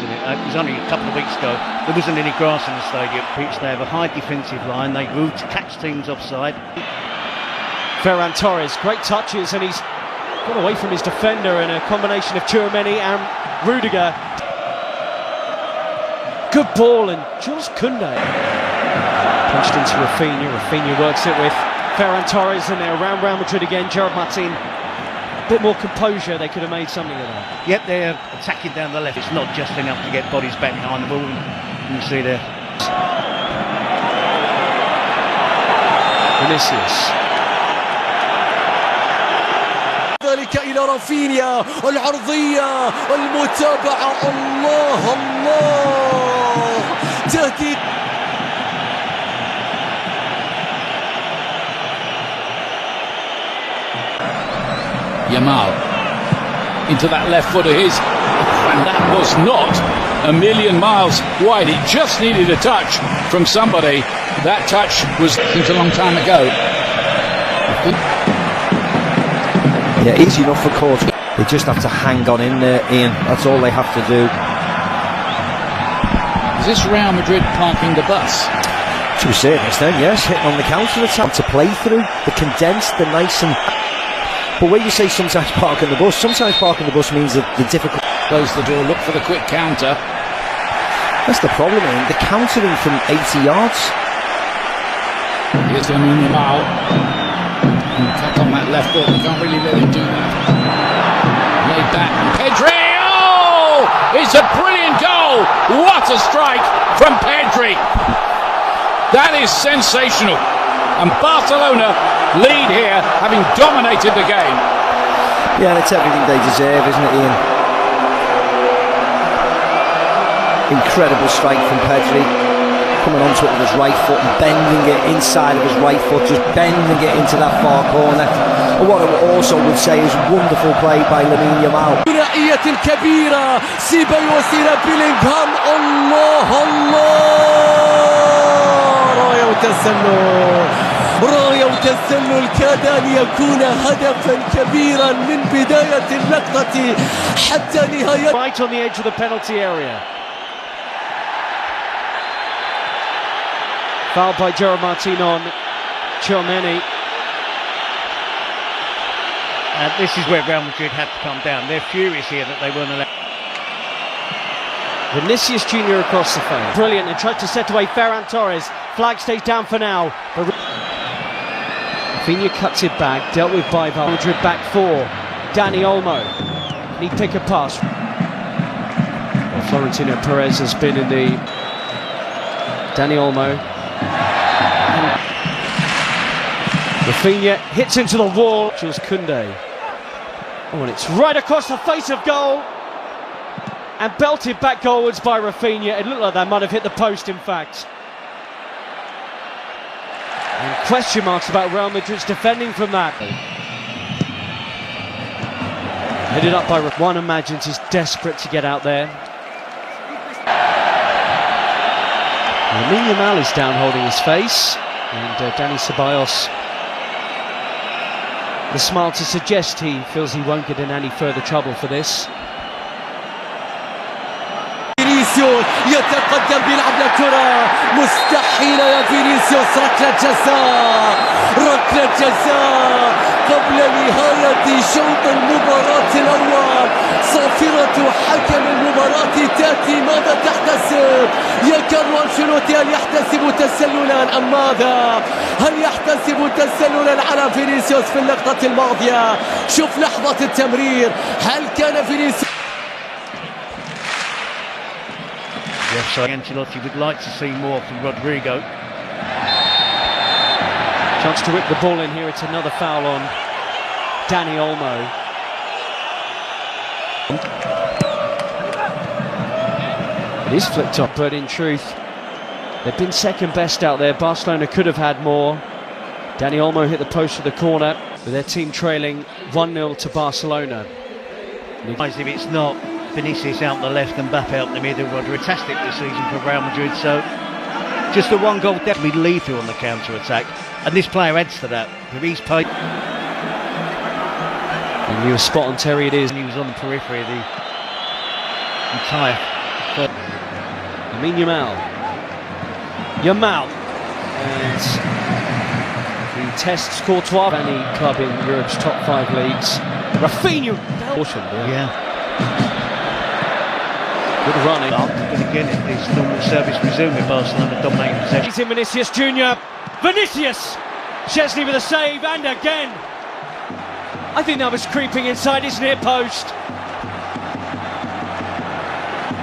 isn't it? It was only a couple of weeks ago. There wasn't any grass in the stadium. They have a high defensive line. They rule to catch teams offside. Ferran Torres, great touches, and he's got away from his defender in a combination of Tchouaméni and Rudiger. Good ball, and Jules Koundé punched into Rafinha. Rafinha works it with Ferran Torres, and they're around Real Madrid again. Gerard Martin, a bit more composure, they could have made something of that. Yep, they're attacking down the left. It's not just enough to get bodies back behind the ball. You can see there. Vinicius. ذلك إلى رافينيا، العرضية، المتابعة، الله الله، تهديد. Yamal into that left foot of his, and that was not a million miles wide. It just needed a touch from somebody. That touch was seems a long time ago. Yeah, easy enough for court. They just have to hang on in there, Ian. That's all they have to do. Is this Real Madrid parking the bus? To a certain extent, yes. Hitting on the counter attack to play through. The condensed, the nice and. But when you say sometimes parking the bus, sometimes parking the bus means that the difficult. Close the door, look for the quick counter. That's the problem, Ian. The countering from 80 yards. Here's Yamal. Attack on that left foot, they can't really let him do that. Laid back, Pedri! Oh! It's a brilliant goal! What a strike from Pedri! That is sensational. And Barcelona lead here, having dominated the game. Yeah, and it's everything they deserve, isn't it, Ian? Incredible strike from Pedri. Coming onto it with his right foot and bending it inside of his right foot, just bending it into that far corner. And what I also would say is wonderful play by Lamine Yamal. ثنائية كبيرة، سيبايوس إلى بيلينغهام، الله الله، راية وتسلل، راية وتسلل كاد أن يكون هدفا كبيرا من بداية اللقطة حتى نهاية. Right on the edge of the penalty area. Fouled by Gerard Martin on Tchouaméni. And this is where Real Madrid had to come down. They're furious here that they weren't allowed. Vinicius Jr. across the field. Brilliant, and tried to set away Ferran Torres. Flag stays down for now. Rafinha cuts it back, dealt with by Real Madrid back four. Dani Olmo. Can he pick a pass? Well, Florentino Perez has been in the. Dani Olmo. Rafinha hits into the wall. Jules Koundé. Oh, and it's right across the face of goal. And belted back goalwards by Rafinha. It looked like that might have hit the post, in fact. And question marks about Real Madrid's defending from that. Headed up by one imagines he's desperate to get out there. Lamine Yamal is down holding his face, and Dani Ceballos, the smile to suggest he feels he won't get in any further trouble for this. فينيسيوس يتقدم بيلعب لكرة مستحيلة يا فينيسيوس، ركلة جزاء، ركلة جزاء قبل نهاية شوط المباراة الأول. صافرة حكم المباراة تأتي، ماذا تحتسب يا كارلو أنشيلوتي؟ هل يحتسب تسللا أم ماذا؟ هل يحتسب تسللا على فينيسيوس في اللقطة الماضية؟ شوف لحظة التمرير، هل كان فينيسيوس؟ Yes, so Ancelotti would like to see more from Rodrigo. Chance to whip the ball in here. It's another foul on Dani Olmo. It is flicked up, but in truth, they've been second best out there. Barcelona could have had more. Dani Olmo hit the post of the corner, with their team trailing 1-0 to Barcelona. If it's not Vinicius out the left and Mbappe out the middle, fantastic this season for Real Madrid. So just the one goal definitely lethal on the counter-attack, and this player adds to that with his play. And you were spot on, Terry. It is. And he was on the periphery of the entire Yamal. And he tests Courtois, any club in Europe's top 5 leagues. Rafinha. Yeah. Good running. But again, it's normal service resuming. Barcelona dominating possession. He's in Vinicius Jr. Vinicius! Szczesny with a save, and again! I think that was creeping inside his near post.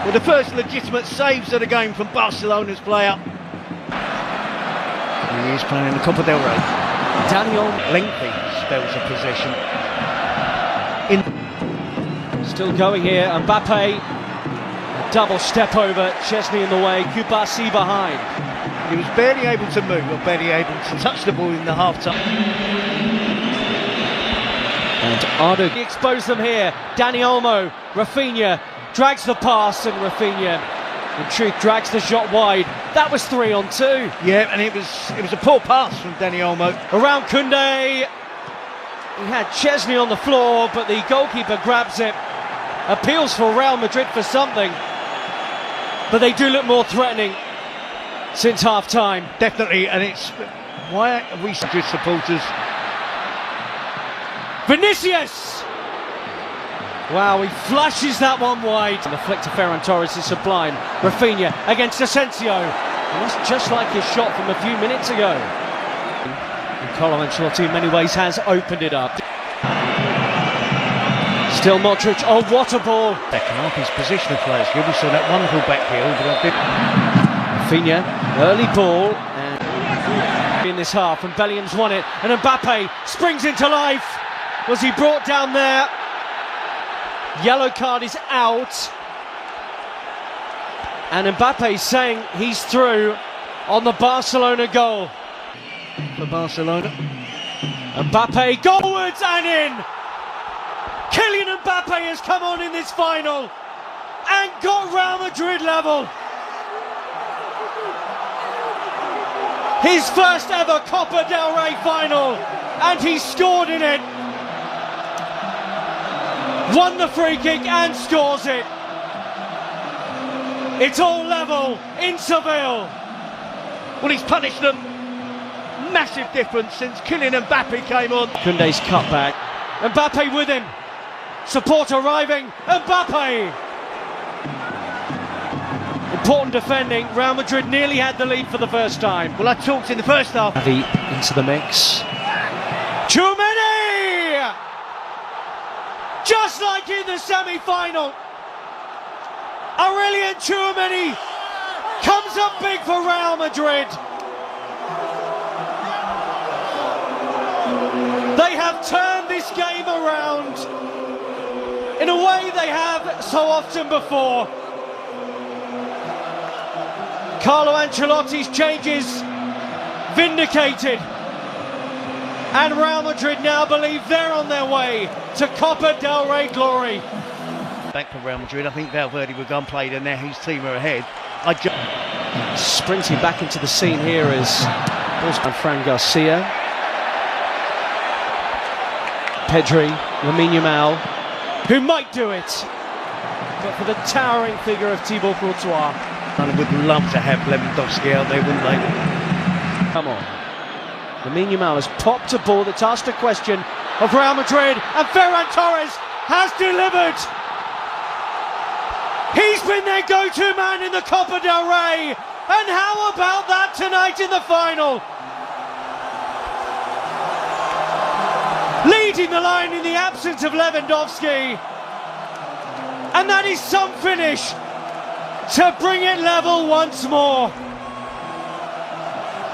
Well, the first legitimate saves of the game from Barcelona's player. He is playing in the Copa del Rey. Daniel. Lengthy spells of possession. Still going here, Mbappe. A double step over, Szczesny in the way, Kubasi behind. He was barely able to move, or barely able to touch the ball in the half-time. And Ardo. He exposed them here. Dani Olmo, Rafinha drags the pass, and Rafinha, in truth, drags the shot wide. That was 3-on-2. Yeah, and it was a poor pass from Dani Olmo. Around Koundé. He had Szczesny on the floor, but the goalkeeper grabs it. Appeals for Real Madrid for something, but they do look more threatening since half-time. Definitely, and it's why are we Madrid supporters? Vinicius! Wow, he flashes that one wide. And the flick to Ferran Torres is sublime. Rafinha against Asensio. And that's just like his shot from a few minutes ago. And Carlo Ancelotti in many ways has opened it up. Still Modric, oh what a ball! Second half, his position of play is good. We saw that wonderful back heel, but a bit... Rafinha, early ball, and in this half, and Bellingham's won it, and Mbappe springs into life. Was he brought down there? Yellow card is out, and Mbappe saying he's through on the Barcelona goal. For Barcelona. Mbappe goalwards and in! Kylian Mbappe has come on in this final and got Real Madrid level. His first ever Copa del Rey final, and he scored in it. Won the free kick and scores it. It's all level in Seville. Well, he's punished them. Massive difference since Kylian Mbappe came on. Koundé's cut back. Mbappe with him. Support arriving. Mbappe. Important defending. Real Madrid nearly had the lead for the first time. Well, I talked in the first half. Xavi into the mix. Tchouaméni! Just like in the semi-final, Aurelien Tchouaméni comes up big for Real Madrid. They have turned this game around in a way they have so often before. Carlo Ancelotti's changes vindicated, and Real Madrid now believe they're on their way to Copa del Rey glory. Back for Real Madrid, I think Valverde were gun played and now his team are ahead. Sprinting back into the scene here is Fran Garcia. Pedri, Yamal, who might do it, but for the towering figure of Thibaut Courtois. And would love to have Lewandowski out there, wouldn't they? Come on. Yamal has popped a ball that's asked a question of Real Madrid, and Ferran Torres has delivered. He's been their go-to man in the Copa del Rey, and how about that tonight in the final? Leading the line in the absence of Lewandowski, and that is some finish to bring it level once more.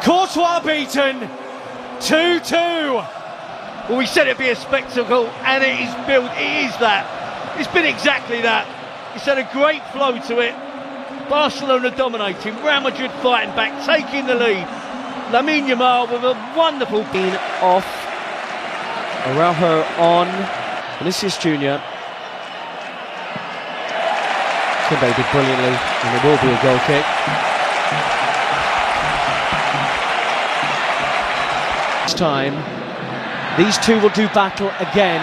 Courtois beaten, 2-2. Well, we said it'd be a spectacle, and it is built. It is that. It's been exactly that. It's had a great flow to it. Barcelona dominating, Real Madrid fighting back, taking the lead. Lamine Yamal with a wonderful being off. Araujo on. Vinicius Jr. Koundé did brilliantly, and there will be a goal kick. This time, these two will do battle again,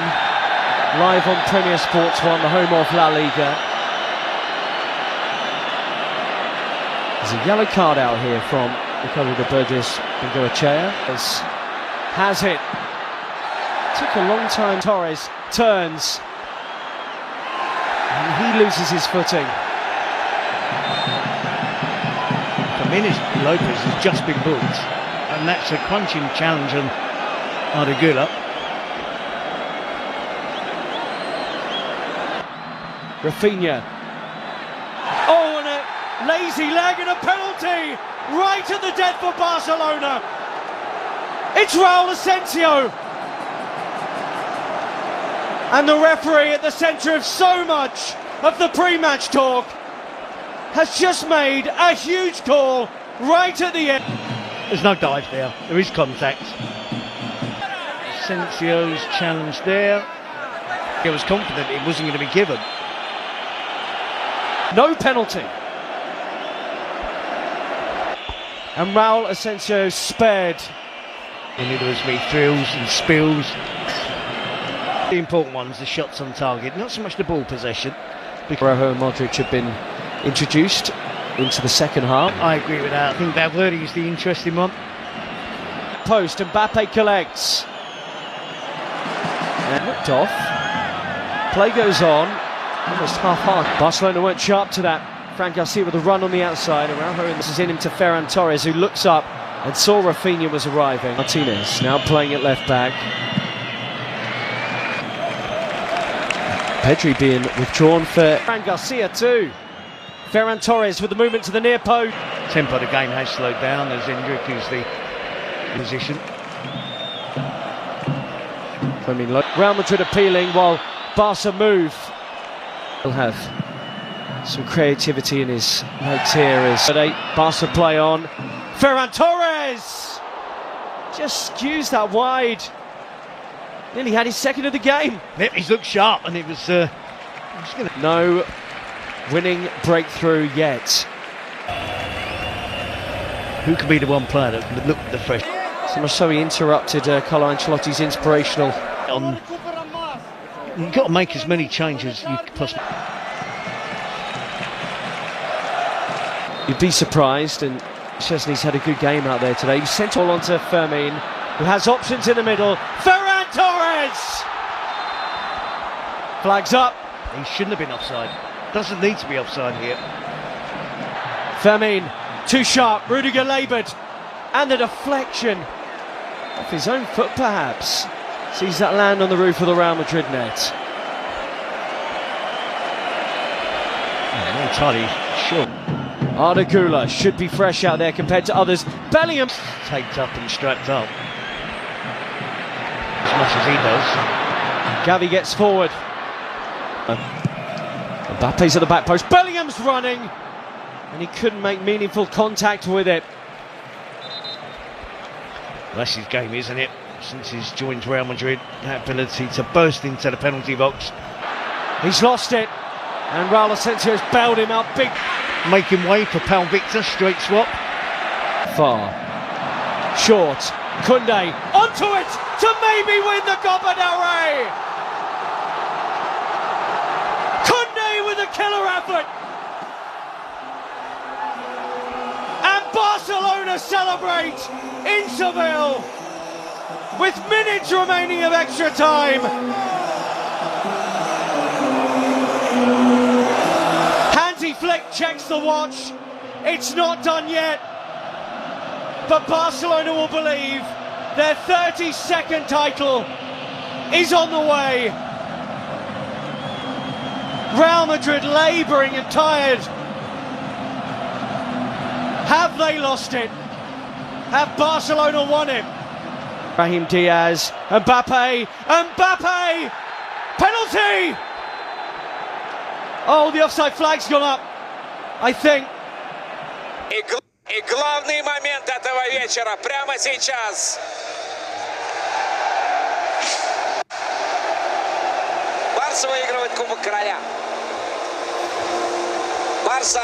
live on Premier Sports 1, the home of La Liga. There's a yellow card out here from Ricardo de Burgess Bengoechea. Has it. Took a long time. Torres turns. And he loses his footing. Jimenez Lopez has just been booked, and that's a crunching challenge on Ardagula. Rafinha. Oh, and a lazy leg and a penalty right at the death for Barcelona. It's Raul Asensio. And the referee at the centre of so much of the pre-match talk has just made a huge call right at the end. There's no dive there, there is contact. Asensio's challenge there. He was confident it wasn't going to be given. No penalty. And Raul Asensio spared. And there was be thrills and spills. The important ones, the shots on target, not so much the ball possession. Rojo and Modric have been introduced into the second half. I agree with that. I think Valverde is the interesting one. Post, Mbappe collects. And looked off. Play goes on. Almost half-hearted. Barcelona weren't sharp to that. Fran Garcia with a run on the outside. Araujo, and this is in him to Ferran Torres, who looks up and saw Rafinha was arriving. Martinez now playing at left back. Pedri being withdrawn for Fran Garcia too. Ferran Torres with the movement to the near post. Tempo of the game has slowed down as Endrick is the position. I mean, Real Madrid appealing while Barca move. He'll have some creativity in his legs here as Barca play on. Ferran Torres just skews that wide. Nearly had his second of the game. Yep, he's looked sharp, and it was. No winning breakthrough yet. Who could be the one player that could look the fresh? So much so he interrupted Carlo Ancelotti's inspirational. You've got to make as many changes as you possibly. You'd be surprised, and Szczesny's had a good game out there today. He sent all on to Fermin, who has options in the middle. Ferran Torres! Flags up. He shouldn't have been offside. Doesn't need to be offside here. Fermin, too sharp. Rudiger laboured. And the deflection off his own foot, perhaps. Sees that land on the roof of the Real Madrid net. I'm not entirely sure. Ardagula should be fresh out there compared to others. Bellingham Taped up and strapped up. As much as he does. Gavi gets forward. Mbappe's at the back post. Bellingham's running. And he couldn't make meaningful contact with it. That's his game, isn't it? Since he's joined Real Madrid, that ability to burst into the penalty box. He's lost it. And Raul Asensio's bailed him out big. Making way for Pau Victor, straight swap. Far. Short. Koundé onto it to maybe win the Copa del Rey. Koundé with a killer effort. And Barcelona celebrate in Seville with minutes remaining of extra time. Hansi Flick checks the watch. It's not done yet. But Barcelona will believe their 32nd title is on the way. Real Madrid labouring and tired. Have they lost it? Have Barcelona won it? Brahim Diaz, Mbappe, penalty! Oh, the offside flag's gone up, I think. И главный момент этого вечера прямо сейчас. Барса выигрывает Кубок Короля. Барса